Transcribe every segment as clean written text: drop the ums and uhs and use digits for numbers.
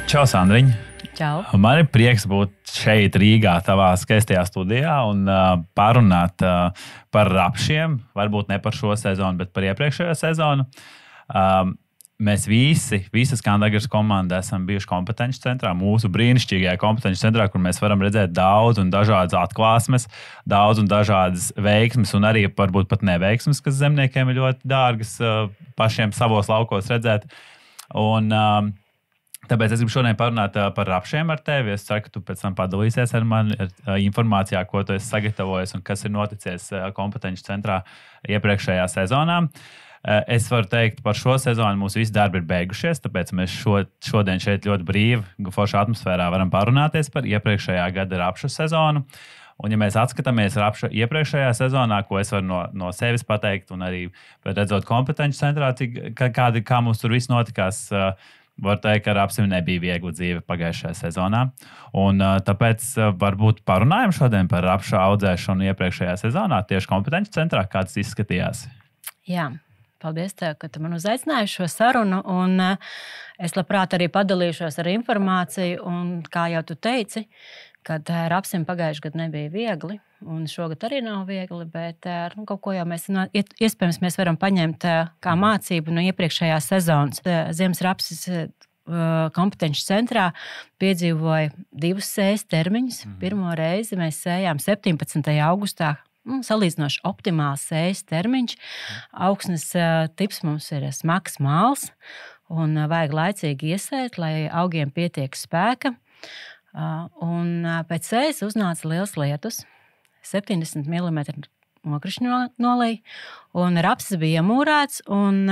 Čau, Sandriņ! Čau! Man ir prieks būt šeit, Rīgā, tavā skaistajā studijā un parunāt par rapšiem. Varbūt ne par šo sezonu, bet par iepriekšējo sezonu. Mēs visas Kandagras komanda esam bijuši kompetenci centrā, mūsu brīnišķīgajā kompetenci centrā, kur mēs varam redzēt daudz un dažādas atklāsmes, daudz un dažādas veiksmes un arī varbūt pat neveiksmes, kas zemniekiem ir ļoti dārgas pašiem savos laukos redzēt. Un tāpēc es gribu šodien parunāt par rapšiem ar tevi. Es ceru, ka tu pēc tam padalīsies ar mani informācijā, ko tu esi sagatavojis un kas ir noticies kompetenci centrā iepriekšējā sezonā. Es varu teikt, par šo sezonu mūsu visi darbi ir beigušies, tāpēc mēs šodien šeit ļoti brīvi, foršā atmosfērā varam parunāties par iepriekšējā gada rapšu sezonu. Un, ja mēs atskatāmies rapšu iepriekšējā sezonā, ko es varu no sevis pateikt, un arī redzot kompetenci centrā, kā mums tur viss notikās, var teikt, ka rapsim nebija viegla dzīve pagājušajā sezonā. Un tāpēc varbūt parunājam šodien par rapšu audzēšanu iepriekšējā sezonā, tieši kompetenci centrā, kā tas izskatījās. Jā. Paldies tev, ka tu man uzaicināji šo sarunu, un es labprāt arī padalīšos ar informāciju, un kā jau tu teici, kad rapsim pagājuši gadu nebija viegli, un šogad arī nav viegli, bet kaut ko jau iespējams mēs varam paņemt kā mācību no iepriekšējās sezonas. Ziemas rapsis kompetenci centrā piedzīvoja 2 sējas termiņus. Pirmo reizi mēs sējām 17. augustā. Salīdzinoši optimāls sējas termiņš. Augsnes tips mums ir smags māls un vajag laicīgi iesēt, lai augiem pietiek spēka. Un pēc sējas uznāca liels lietus, 70 mm nokrišņu nolīja, un rapsis bija iemūrēts un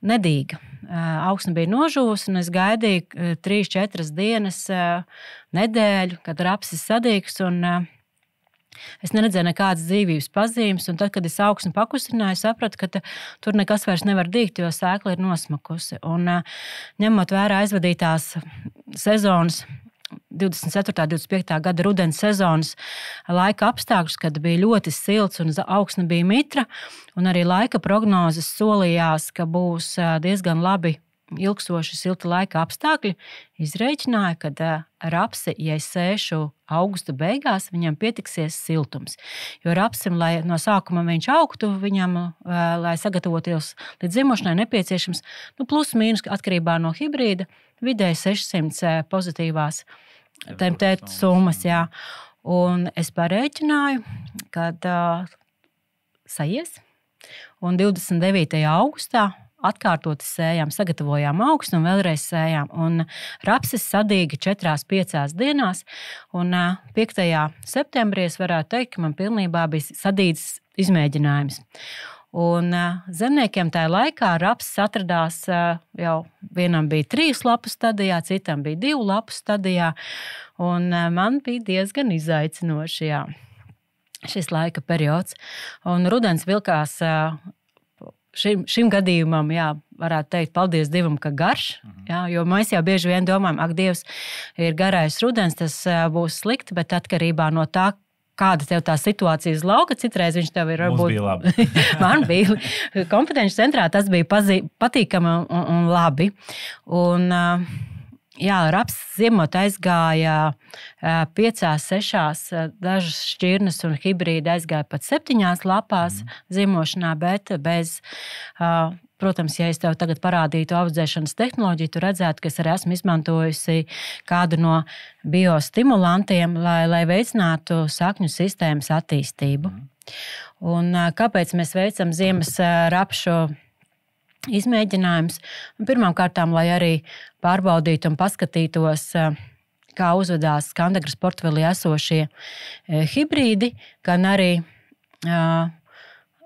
nedīga. Augsne bija nožūs, un es gaidīju 3-4 dienas, nedēļu, kad rapsis sadīgs, un es neredzēju nekādas dzīvības pazīmes, un tad, kad es augsni pakustināju, sapratu, ka tur nekas vairs nevar dīgt, jo sēkla ir nosmakusi. Un ņemot vērā aizvadītās sezonas, 24. 25. gada rudens sezonas laika apstākļus, kad bija ļoti silts un augsne bija mitra, un arī laika prognozes solījās, ka būs diezgan labi ilgstoši silta laika apstākļi, izrēķināja, ka rapsi, ja es sēšu augusta beigās, viņam pietiksies siltums. Jo rapsim, lai no sākuma viņš augtu, viņam, lai sagatavoties līdz ziemošanai, nepieciešams plus mīnus atkarībā no hibrīda, vidēji 600 pozitīvās TMT summas. Jā. Un es parēķināju, kad sajies, un 29. augustā atkārtoti sējām, sagatavojām augstu un vēlreiz sējām. Un rapsis sadīga 4-5 dienās, un 5. septembrī es varētu teikt, ka man pilnībā bija sadīdzis izmēģinājums. Un zemniekiem tajā laikā rapsis atradās jau vienam bija 3 lapu stadijā, citam bija 2 lapu stadijā, un man bija diezgan izaicinoši šis laika periods. Un rudens vilkās šim gadījumam, varētu teikt, paldies Dievam, ka garš, jo mēs jau bieži vien domājam, ak, Dievs, ir garais rudens, tas būs slikti, bet atkarībā no tā, kāda tev tā situācija uz lauka, citreiz viņš tev ir varbūt... Mums bija labi. Man bija. Kompetenci centrā tas bija patīkami un labi. Un, raps ziemot aizgāja 5-6, dažas šķirnes un hibrīdi aizgāja pat 7 lapās ziemošanā, bet bez... Protams, ja es tev tagad parādītu audzēšanas tehnoloģiju, tu redzētu, ka es arī esmu izmantojusi kādu no biostimulantiem, lai veicinātu sakņu sistēmas attīstību. Un kāpēc mēs veicam ziemas rapšu izmēģinājumus? Pirmkārtām, lai arī pārbaudītu un paskatītos, kā uzvedās Kandagras portfelī esošie hibrīdi, gan arī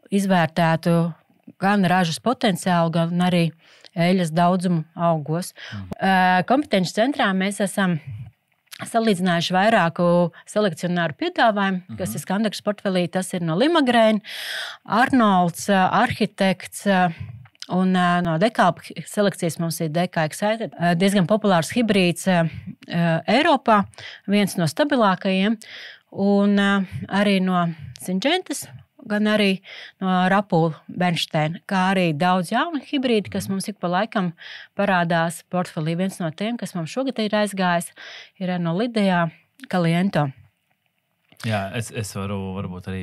izvērtētu gan ražas potenciālu, gan arī eļas daudzumu augos. Kompetenci centrā mēs esam salīdzinājuši vairāku selekcionāru piedāvājumu, kas ir Kandagras portfelī. Tas ir no Limagrain, Arnolds, Arhitekts, un no Dekalpa selekcijas mums ir DK Excited. Diezgan populārs hibrīds Eiropā, viens no stabilākajiem, un arī no Syngentas gan arī no Rapula Bernsteina, kā arī daudz jaunu hibrīdu, kas mums ik pa laikam parādās portfelī. Viens no tiem, kas mums šogad ir aizgājis, ir no Lidijā Kaliento. Jā, es varu varbūt arī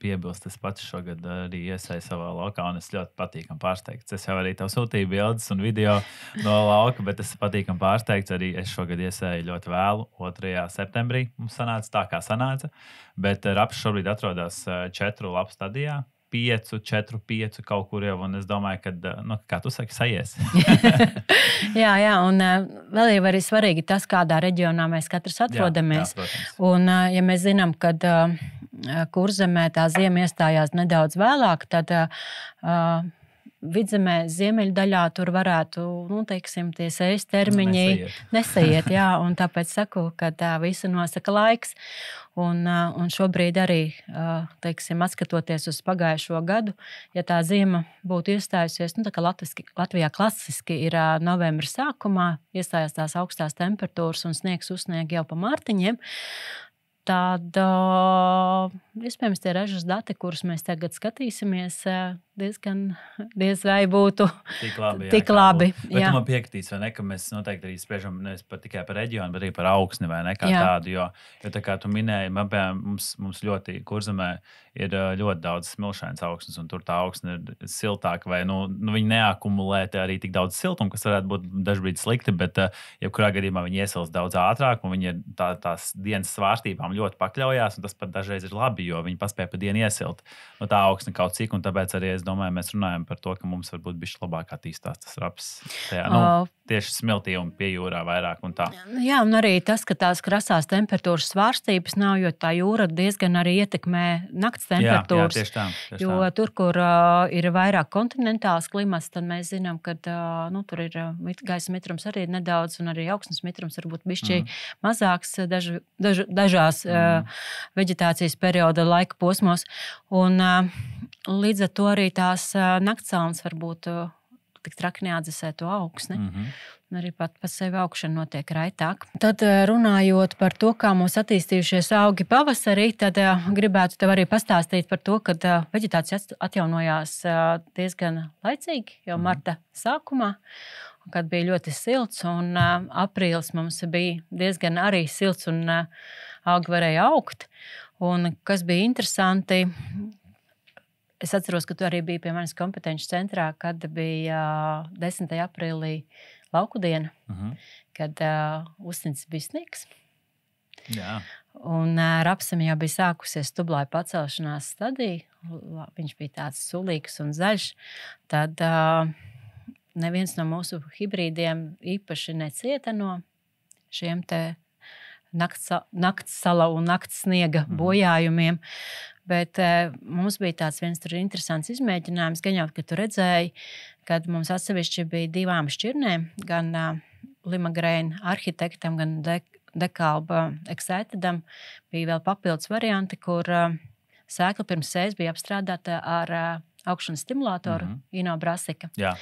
piebilst, es pats šogad arī iesaistīju savā laukā, un es ļoti patīkami pārsteigts. Es jau arī tev sūtīju bildes un video no lauka, bet es patīkami pārsteigts. Arī es šogad iesaistīju ļoti vēlu, 2. septembrī. Mums sanāca tā, kā sanāca. Bet Rapis šobrīd atrodas 4 lapu stadijā. 5, 4, 5 kaut kur jau, un es domāju, ka, kā tu saki, sajies. jā, un vēl ir arī svarīgi tas, kādā reģionā mēs katrs atrodamies. Jā, un, ja mēs zinām, ka Kurzemē tā ziema iestājās nedaudz vēlāk, tad Vidzemē, ziemeļdaļā tur varētu, tie sejas termiņi nesaiet. Jā, un tāpēc saku, ka visu nosaka laiks. Un šobrīd arī, atskatoties uz pagājušo gadu, ja tā ziema būtu iestājusies, tā kā Latvijā klasiski ir novembra sākumā, iestājās tās augstās temperatūras un sniegs uzsnieg jau pa mārtiņiem, tad iespējams tie ražas dati, kurus mēs tagad skatīsimies, diez vai būtu tik labi. Bet tu man piekritīs, vai ne, ka mēs noteikti arī spriežam nevis tikai par reģionu, bet arī par augsni, vai ne, kā tādu, jo tā kā tu minēji, mums ļoti Kurzemē ir ļoti daudz smilšainas augsnes, un tur tā augsne ir siltāka, vai viņi neakumulē arī tik daudz siltumu, kas varētu būt dažbrīd slikti, bet jebkurā gadījumā viņi iesilst daudz ātrāk, un viņi ir tās dienas svārstībām ļoti pakļaujās, un tas pat dažreiz ir labi, jo viņi paspēja pa dienu iesilt no tā augsne kaut cik, un tāpēc arī es domāju, mēs runājam par to, ka mums varbūt bišķi labāk attīstās tas rapis tajā, tieši smiltī un pie jūrā vairāk un tā. Jā, un arī tas, ka tās krasās temperatūras svārstības nav, jo tā jūra diezgan arī ietekmē nakts temperatūras. Jā, tieši tā. Jo tur, kur ir vairāk kontinentāls klimats, tad mēs zinām, ka tur ir gaisa mitrums arī nedaudz, un arī augsnes mitrums varbūt bišķi mazāks dažās veģetācijas perioda laika posmos. Un līdz ar to arī tās naktssalnas varbūt tik traki neatdzesē to augsni. Un arī pat pa sevi augšana notiek raitāk. Tad runājot par to, kā mums attīstījušies augi pavasarī, tad gribētu tev arī pastāstīt par to, ka veģetācija atjaunojās diezgan laicīgi, jau marta sākumā, kad bija ļoti silts, un aprīlis mums bija diezgan arī silts, un augi varēja augt. Un kas bija interesanti, es atceros, ka tu arī biji pie manis kompetenci centrā, kad bija 10. aprīlī lauku diena, kad uzsnicis bija sniegs. Jā. Un rapsim jau bija sākusies stublāja pacelšanās stadija. Viņš bija tāds sulīgs un zaļš. Tad neviens no mūsu hibrīdiem īpaši necieta no šiem te nakts sala un nakts sniega bojājumiem. Bet mums bija tāds viens interesants izmēģinājums, gan jau, ka tu redzēji, kad mums atsevišķi bija 2 šķirnēm, gan Limagrain arhitektam, gan Dekalba Excitedam bija vēl papildus varianti, kur sēkla pirms sējas bija apstrādāta ar augšanas stimulātoru Inobrasika. Jā,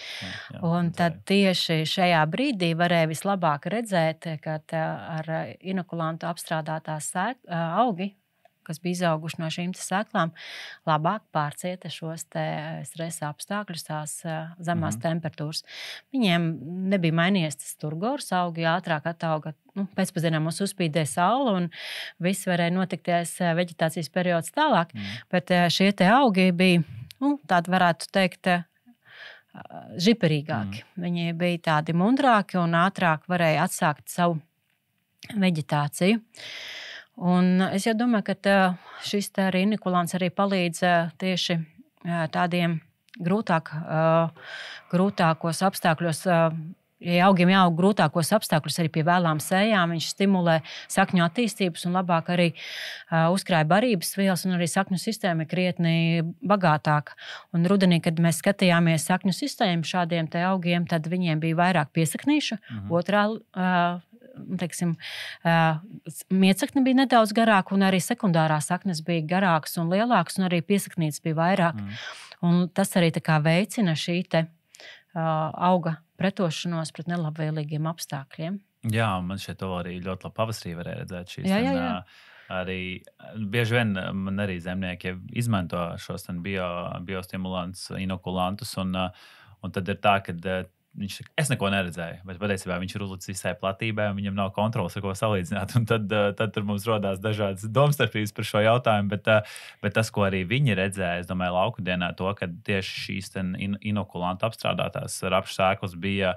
un tad tieši šajā brīdī varēja vislabāk redzēt, kad ar inokulantu apstrādātās augi, kas bija izauguši no šīm sēklām, labāk pārcieta šos stresa apstākļus, tās zemās temperatūras. Viņiem nebija mainījies tas turgors, augi ātrāk atauga. Pēcpazienā mums uzspīdēja saule, un viss varēja notikties veģetācijas periods tālāk. Bet šie augi bija, tādi varētu teikt, žiperīgāki. Viņi bija tādi mundrāki un ātrāk varēja atsākt savu veģetāciju. Un es jau domāju, ka šis inikulants arī palīdz tieši tādiem grūtākos apstākļos, ja augiem jāaug grūtākos apstākļos arī pie vēlām sējām, viņš stimulē sakņu attīstības un labāk arī uzkrāja barības vielas, un arī sakņu sistēma ir krietni bagātāka. Un rudenī, kad mēs skatījāmies sakņu sistēmu šādiem te augiem, tad viņiem bija vairāk piesaknīšu, otrā miecakne bija nedaudz garāka, un arī sekundārā saknes bija garākas un lielākas, un arī piesaknītes bija vairāk. Un tas arī tā kā veicina šī te auga pretošanos pret nelabvēlīgiem apstākļiem. Jā, man šeit to arī ļoti labi pavasarī varēja redzēt šīs Arī bieži vien man arī zemnieki izmanto šos biostimulantus, inokulantus, un tad ir tā, ka es neko neredzēju, bet patiesībā viņš ir uzlicis visai platībai, un viņam nav kontrols, ar ko salīdzināt. Un tad tur mums rodās dažādas domstarpības par šo jautājumu, bet tas, ko arī viņi redzēja, es domāju, lauku dienā, to, ka tieši šīs inokulantu apstrādātās rapšu sēklas bija.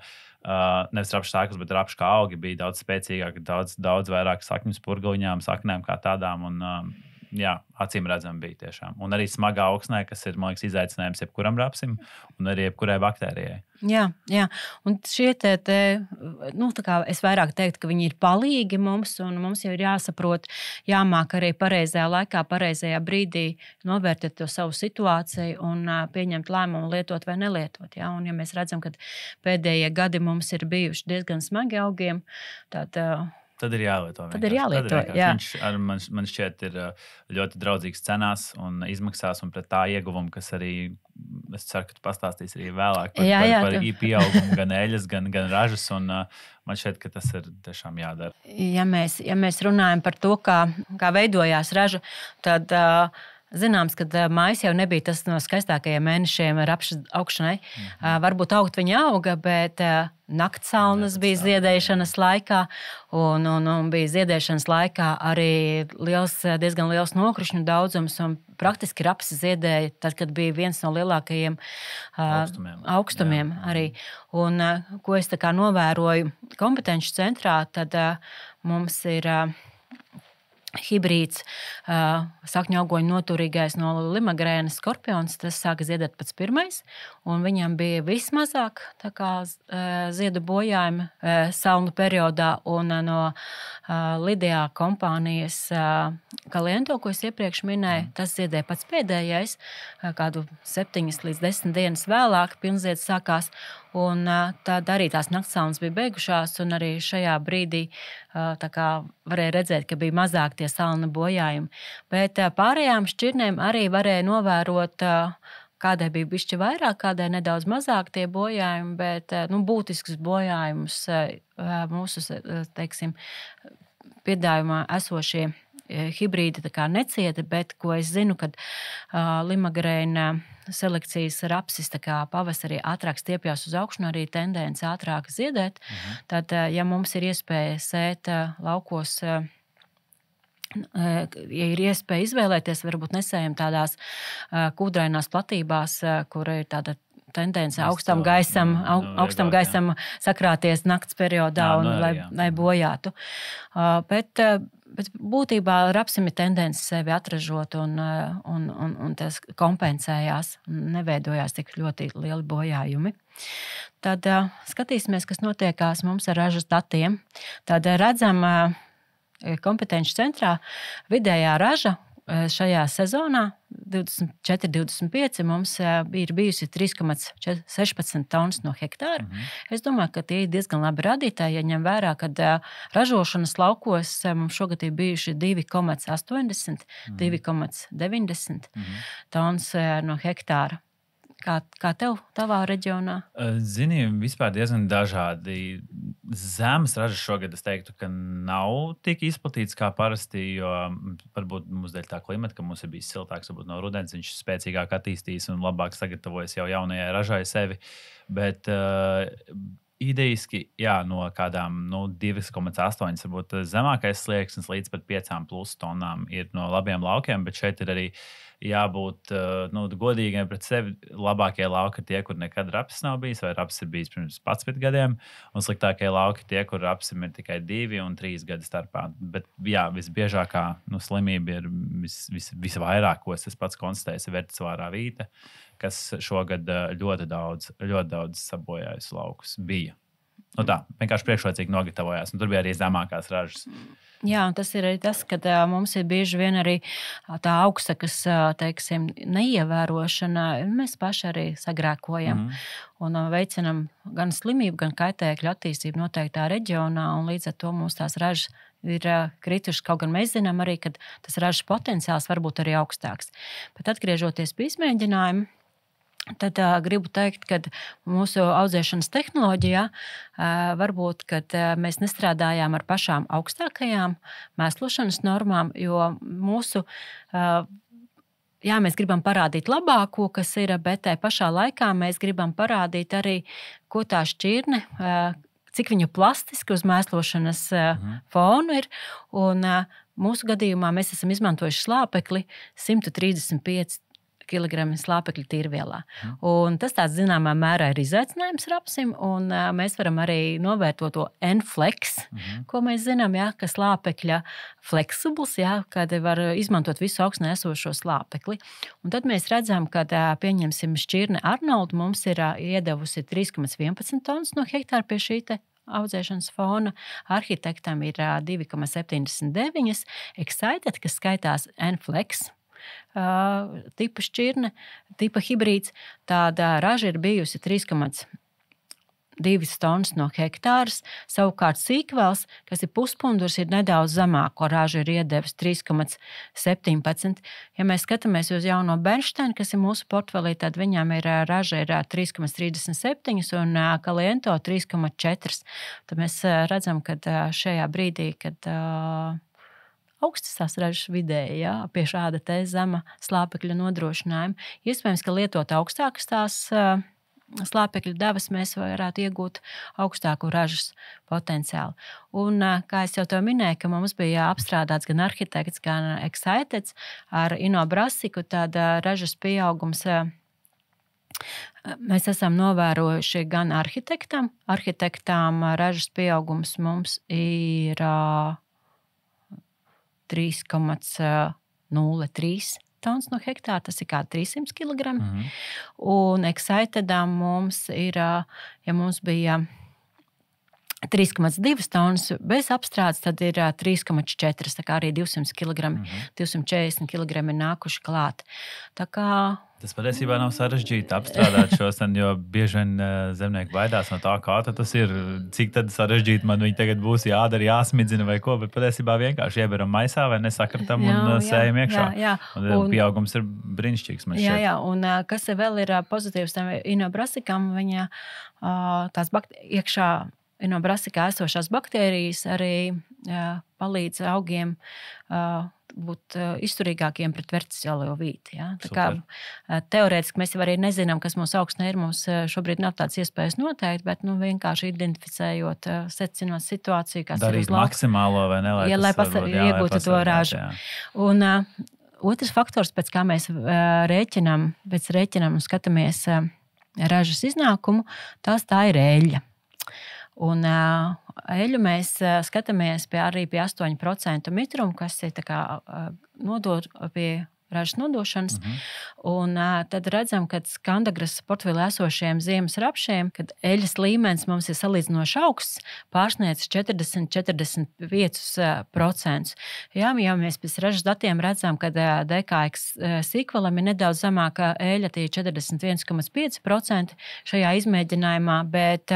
Nevis rapšu sēklas, bet rapšu kā augi bija daudz spēcīgāki, daudz vairāk sakņu spurguļņām, saknēm kā tādām. Jā, acīm redzam bija tiešām. Un arī smagā augsnē, kas ir, man liekas, izaicinājums jebkuram rapsim un arī jebkurai baktērijai. Jā. Un šie es vairāk teiktu, ka viņi ir palīgi mums, un mums jau ir jāsaprot, jāmāk arī pareizajā laikā, pareizajā brīdī novērtēt to savu situāciju un pieņemt lēmumu lietot vai nelietot. Ja? Un ja mēs redzam, ka pēdējie gadi mums ir bijuši diezgan smagi augiem, tad ir jālieto. Viņš man šķiet ir ļoti draudzīgs cenās un izmaksās, un pret tā ieguvumu, kas arī, es ceru, ka tu pastāstīsi arī vēlāk par pieaugumu, gan eļas, gan ražas, un man šķiet, ka tas ir tiešām jādara. Ja mēs runājam par to, kā veidojās raža, tad zināms, ka maijs jau nebija tas no skaistākajiem mēnešiem rapšu augšanai. Varbūt augt viņa auga, bet naktssalnas bija ziedēšanas laikā, un bija ziedēšanas laikā arī diezgan liels nokrišņu daudzums, un praktiski rapsi ziedēja tad, kad bija viens no lielākajiem augstumiem arī. Un, ko es tā kā novēroju kompetenci centrā, tad mums ir hibrīds, sakņu augoņu noturīgais no limagrēnas skorpions, tas sāka ziedēt pats pirmais, un viņam bija vismazāk ziedu bojājumi salnu periodā, un no Lidijā kompānijas Kaliento, ko es iepriekš minēju, tas ziedēja pats pēdējais, kādu 7 līdz 10 dienas vēlāk pilnzieds sākās, un tad arī tās naktssalnas bija beigušās, un arī šajā brīdī varēja redzēt, ka bija mazāk tie salnu bojājumi. Bet pārējām šķirnēm arī varēja novērot, kādai bija bišķi vairāk, kādai nedaudz mazāk tie bojājumi, bet būtisks bojājums mūsu, teiksim, piedāvājumā esošie hibrīdi necieta, bet ko es zinu, kad limagrēna selekcijas rapsis pavasarī ātrāk stiepjas uz augšu, arī tendence ātrāk ziedēt. Tad, ja mums ir iespēja sēt laukos, ja ir iespēja izvēlēties, varbūt nesējam tādās kūdrainās platībās, kur ir tāda tendence augstam gaisam sakrāties nakts periodā, lai bojātu. Bet būtībā rapsim ir tendence sevi atražot, un tas kompensējās, neveidojās tik ļoti lieli bojājumi. Tad skatīsimies, kas notiekās mums ar ražas datiem. Tad redzam kompetenci centrā vidējā raža šajā sezonā 24-25 mums ir bijusi 3,16 tonnas no hektāra. Es domāju, ka tie ir diezgan labi radītāji, ja ņem vērā, ka ražošanas laukos mums šogad ir bijuši 2,80, 2,90 tonnas no hektāra. Kā tev, tavā reģionā? Zini, vispār diezgan dažādi. Zemes ražas šogad, es teiktu, ka nav tik izplatīts kā parasti, jo varbūt mums dēļ tā klimata, ka mums ir bijis siltāks, varbūt no rudens viņš spēcīgāk attīstīs un labāk sagatavojas jau jaunajai ražai sevi. Bet idejiski, jā, no kādām 2,8 varbūt zemākais slieksnis līdz pat 5+ tonnām ir no labiem laukiem, bet šeit ir arī jābūt godīgiem pret sevi. Labākie lauki ir tie, kur nekad rapsis nav bijis, vai rapsis ir bijis pirms 11 gadiem, un sliktākie lauki tie, kur rapsim ir tikai 2 un 3 gadi starpā. Bet jā, visbiežākā slimība ir visvairāk, ko es pats konstatēju, ir verticilārā vīte, kas šogad ļoti daudz sabojājusi laukus bija. Vienkārši priekšlaicīgi nogatavojās, un tur bija arī zemākās ražas. Jā, un tas ir arī tas, ka mums ir bieži vien arī tā augstsakas, teiksim, neievērošana. Mēs paši arī sagrēkojam un veicinam gan slimību, gan kaitēkļu attīstību noteiktā reģionā, un līdz ar to mums tās ražas ir kritušas. Kaut gan mēs zinām arī, ka tas ražas potenciāls var būt arī augstāks. Bet atgriežoties pie izmēģinājumu, Tad gribu teikt, ka mūsu audzēšanas tehnoloģijā varbūt, kad mēs nestrādājām ar pašām augstākajām mēslošanas normām, jo mūsu, mēs gribam parādīt labāko, kas ir, bet tai pašā laikā mēs gribam parādīt arī, ko tā šķirne, cik viņu plastiski uz mēslošanas fonu ir. Un mūsu gadījumā mēs esam izmantojuši slāpekli 135 kg slāpekļa tīrvielā. Un tas tāds zināmā mērā ir izaicinājums rapsim, un mēs varam arī novērtot to N-flex, ko mēs zinām, ka slāpekļa fleksibls, kad var izmantot visu augstnē esošo slāpekli. Un tad mēs redzam, ka, pieņemsim, šķirne Arnold mums ir iedevusi 3,11 tonnas no hektāra pie šī te audzēšanas fona. Arhitektam ir 2,79, Excited, kas skaitās N-flex tipa šķirne, tipa hibrīds, tāda raža ir bijusi 3,2 tonnas no hektāras. Savukārt Sequels, kas ir puspundurs, ir nedaudz zemāko ražu, ir iedevis 3,17. Ja mēs skatāmies uz jauno Bernsteinu, kas ir mūsu portfelī, tad viņam ir raža ir 3,37 un Caliento 3,4. Tad mēs redzam, ka šajā brīdī, kad augstas tās ražas vidēji, pie šāda te zema slāpekļa nodrošinājuma. Iespējams, ka lietot augstākas tās slāpekļa devas, mēs varētu iegūt augstāku ražas potenciālu. Un, kā es jau to minēju, ka mums bija apstrādāts gan Arhitekts, gan Excited ar InnoBrasiku, tad ražas pieaugums mēs esam novērojuši gan Arhitektām ražas pieaugums mums ir 3,03 tonnas no hektāra, tas ir kā 300 kg. Un Excitedām mums ir, ja mums bija 3,2 tonnas bez apstrādes, tad ir 3,4, tā kā arī 200 kg, 240 kg ir nākuši klāt. Tā kā tas patiesībā nav sarežģīti apstrādāt šos, jo bieži vien zemnieki baidās no tā, kā tas ir, cik tad sarežģīti man viņi tagad būs jādara, jāsmidzina vai ko, bet patiesībā vienkārši ieberam maisā vai nesakritam un sējam iekšā. Un pieaugums ir brīnišķīgs. Jā, un kas vēl ir pozitīvs tam InnoBrasikam, viņa tās iekšā InnoBrasikā esošās baktērijas arī palīdz augiem būt izturīgākiem pret verticālo vīti. Ja? Tā kā teorētiski mēs jau arī nezinām, kas mūsu augstnē ir. Mums šobrīd nav tāds iespējas noteikt, bet vienkārši identificējot, secinot situāciju, kas darīt ir uz lauka. Maksimālo vai ne, lai iegūtu to ražu. Un otrs faktors, pēc kā mēs rēķinām un skatāmies ražas iznākumu, tā ir eļļa. Un eļu mēs skatāmies arī pie 8% mitrumu, kas ir tā kā nodot pie ražas nodošanas. Un tad redzam, ka Skandagras portfelī esošiem ziemas rapšiem, kad eļas līmenis mums ir salīdzinoši augsts, pārsniedz 40–45%. Ja mēs pēc ražas datiem redzam, ka DKX Sequelam ir nedaudz zemāka eļa, tie 41,5% šajā izmēģinājumā, bet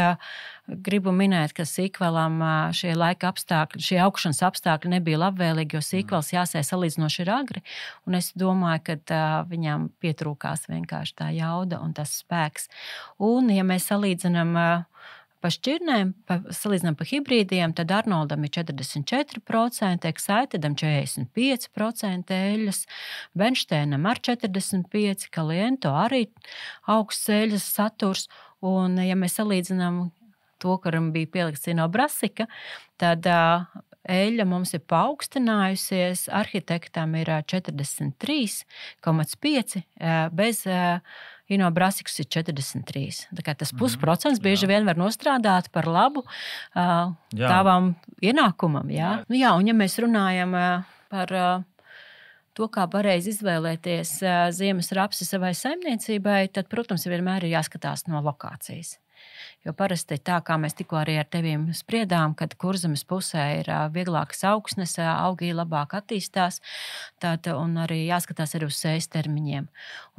gribu minēt, ka Sequelam šie laika apstākļi, šie augšanas apstākļi nebija labvēlīgi, jo Sequels jāsēj salīdzinoši ir agri, un es domāju, ka viņām pietrūkās vienkārši tā jauda un tas spēks. Un, ja mēs salīdzinām pa šķirnēm, salīdzinām pa hibrīdiem, tad Arnoldam ir 44%, Excitedam 45% eļas, Bernsteinam ar 45%, Caliento arī augsts eļas saturs, un, ja mēs salīdzinām to, kuram bija pielikts InnoBrasika, tad eļļa mums ir paaugstinājusies, Arhitektam ir 43,5, bez InnoBrasikas ir 43. Tā kā tas pusprocents bieži vien var nostrādāt par labu tavam ienākumam. Jā, un ja mēs runājam par to, kā pareizi izvēlēties ziemas rapsi savai saimniecībai, tad, protams, vienmēr ir jāskatās no lokācijas. Jo parasti tā, kā mēs tikko arī ar teviem spriedām, kad Kurzemes pusē ir vieglākas augsnes, augi labāk attīstās, un arī jāskatās arī uz sējas termiņiem.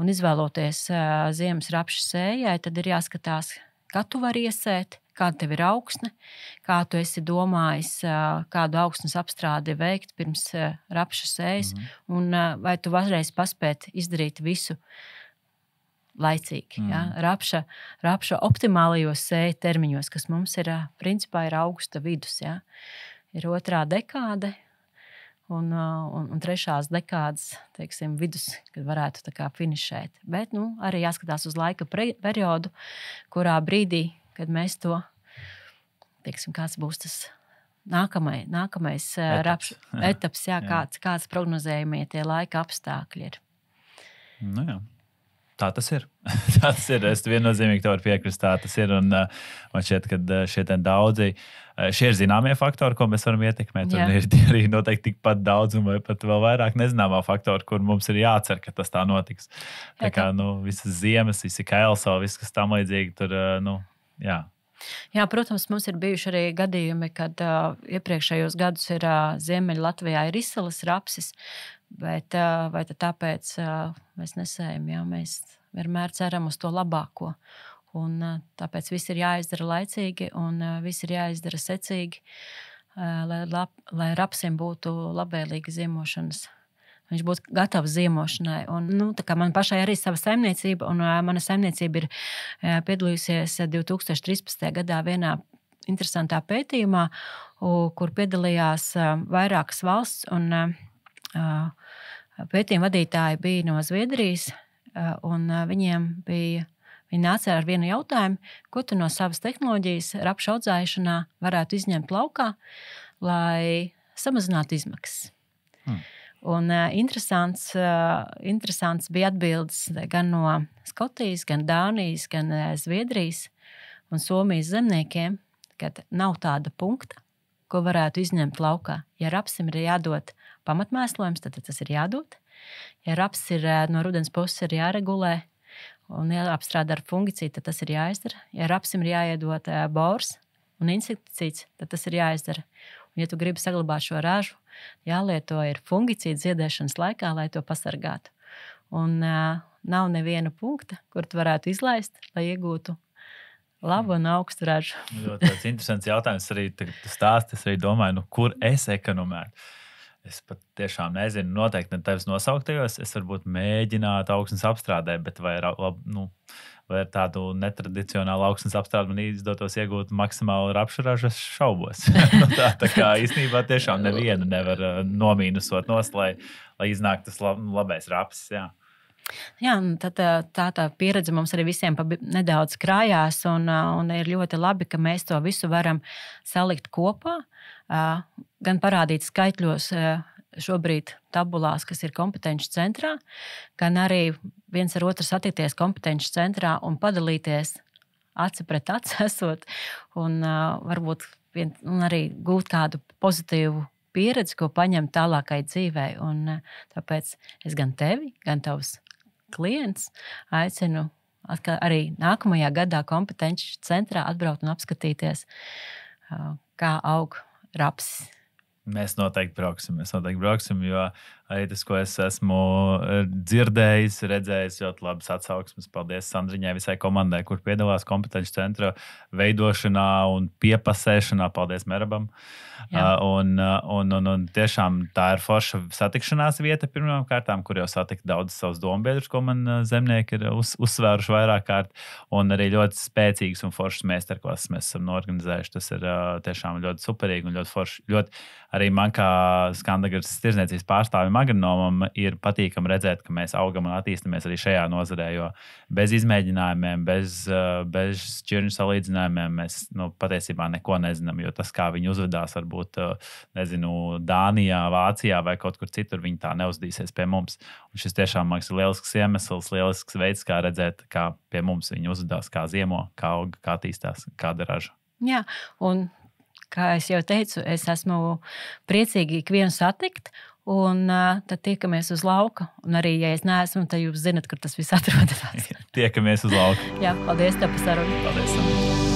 Un izvēloties ziemas rapšu sējai, tad ir jāskatās, kā tu vari iesēt, kāda tev ir augsne, kā tu esi domājis, kādu augsnes apstrādi veikt pirms rapšu sējas, un vai tu varēsi paspēt izdarīt visu laicīgi. Ja? Rapša optimālajos sēju termiņos, kas mums ir, principā, ir augusta vidus. Ja? Ir 2. dekāde un 3. dekādes, teiksim, vidus, kad varētu tā kā finišēt. Bet, arī jāskatās uz laika periodu, kurā brīdī, kad mēs to, teiksim, kāds būs tas nākamais etaps, jā, kāds prognozējumie tie laika apstākļi ir. Nu jā. Tā tas ir. Es viennozīmīgi to varu piekrist. Tā tas ir. Un man šķiet, ka šie daudzi, šie ir zināmie faktori, ko mēs varam ietekmēt. Un ir arī noteikti tikpat daudz, vai pat vēl vairāk nezināmā faktori, kur mums ir jācer, ka tas tā notiks. Tā kā visas ziemas, visi kailso, viss, kas tam līdzīgi tur, jā. Jā, protams, mums ir bijuši arī gadījumi, kad iepriekšējos gadus ir Ziemeļa Latvijā ir izsalis rapsis, bet vai tāpēc mēs nesējam, jā, mēs vienmēr ceram uz to labāko. Un tāpēc viss ir jāizdara laicīgi un viss ir jāizdara secīgi, lai rapsim būtu labvēlīga ziemošanas. Viņš būtu gatavs ziemošanai. Un, tā kā man pašai arī sava saimniecība, un mana saimniecība ir piedalījusies 2013. gadā vienā interesantā pētījumā, kur piedalījās vairākas valsts, un pētījuma vadītāji bija no Zviedrijas, un viņi nāca ar vienu jautājumu, ko tu no savas tehnoloģijas rapšu audzēšanā varētu izņemt laukā, lai samazinātu izmaksas. Un interesants bija atbildes gan no Skotijas, gan Dānijas, gan Zviedrijas un Somijas zemniekiem, kad nav tāda punkta, ko varētu izņemt laukā. Ja rapsim ir jādod pamatmēslojums, tad tas ir jādod. Ja raps ir no rudens puses ir jāregulē un jāapstrādā ar fungicīdu, tad tas ir jāizdara. Ja rapsim ir jāiedod bors un insekticīds, tad tas ir jāizdara. Un, ja tu gribi saglabāt šo ražu, jālieto ir fungicīdu ziedēšanas laikā, lai to pasargātu. Un nav neviena punkta, kur tu varētu izlaist, lai iegūtu labu un augstu ražu. Ļoti interesants jautājums arī tu stāsti. Es arī domāju, kur es ekonomētu. Es pat tiešām nezinu, noteikti ne tevis nosauktajos. Es varbūt mēģinātu augsnes apstrādē, bet vai ar tādu netradicionālu augsnes apstrādi man izdotos iegūt maksimālu rapšu ražu, es šaubos. Tā kā īstenībā tiešām nevienu nevar nomīnusot nost, lai iznāk tas labais rapsis. Jā. Jā, tad tā pieredze mums arī visiem nedaudz krājās, un ir ļoti labi, ka mēs to visu varam salikt kopā, gan parādīt skaitļos šobrīd tabulās, kas ir kompetenci centrā, gan arī viens ar otru satikties kompetenci centrā un padalīties aci pret aci esot, un varbūt arī gūt kādu pozitīvu pieredzi, ko paņemt tālākai dzīvei. Un tāpēc es gan tevi, gan tavus klients aicinu arī nākamajā gadā kompetenci centrā atbraukt un apskatīties, kā aug rapsis. Mēs noteikti brauksim, jo arī tas, ko es esmu dzirdējis, redzējis, ļoti labas atsauksmes. Paldies Sandriņai, visai komandai, kur piedalās kompetenci centra veidošanā un piepasēšanā. Paldies Merabam. Un tiešām tā ir forša satikšanās vieta pirmām kārtām, kur jau satikt daudz savus dombiedrus, ko man zemnieki ir uzsvēruši vairāk kārt. Un arī ļoti spēcīgs un foršs meistarklases mēs esam norganizējuši. Tas ir tiešām ļoti superīgi un ļoti forši. Ļoti arī man kā Skandagras tirzniecības pārstāvim agronomam ir patīkami redzēt, ka mēs augam un attīstamies arī šajā nozarē, jo bez izmēģinājumiem, bez šķirņu salīdzinājumiem mēs patiesībā neko nezinām, jo tas, kā viņi uzvedās varbūt, Dānijā, Vācijā vai kaut kur citur, viņi tā neuzdīsies pie mums. Un šis tiešām ir lielisks iemesls, lielisks veids, kā redzēt, kā pie mums viņi uzvedās, kā ziemo, kā aug, kā attīstās, kāda raža. Jā, un kā es jau teicu, es esmu priecīgi ikvienu satikt, un tad tiekamies uz lauka. Un arī, ja es neesmu, tad jūs zinat, kur tas viss atrodas. Tiekamies uz lauka. Jā, paldies tev par sarunu. Paldies.